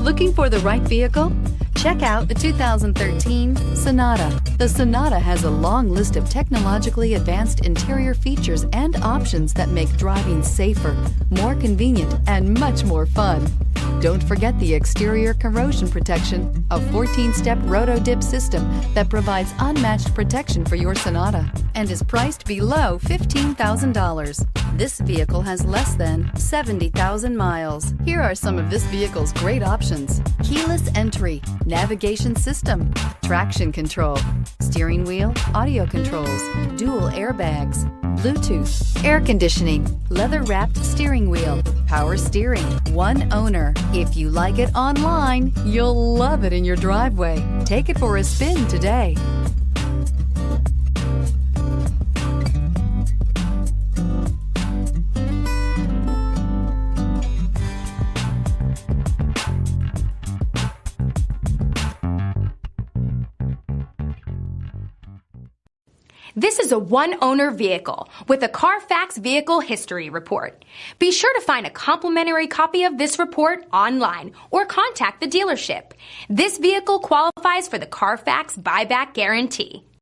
Looking for the right vehicle? Check out the 2013 Sonata. The Sonata has a long list of technologically advanced interior features and options that make driving safer, more convenient, and much more fun. Don't forget the exterior corrosion protection, a 14-step roto-dip system that provides unmatched protection for your Sonata and is priced below $15,000. This vehicle has less than 70,000 miles. Here are some of this vehicle's great options: keyless entry, navigation system, traction control, steering wheel audio controls, dual airbags, Bluetooth, air conditioning, leather-wrapped steering wheel, power steering, one owner. If you like it online, you'll love it in your driveway. Take it for a spin today. This is a one-owner vehicle with a CARFAX Vehicle History Report. Be sure to find a complimentary copy of this report online or contact the dealership. This vehicle qualifies for the CARFAX Buyback Guarantee.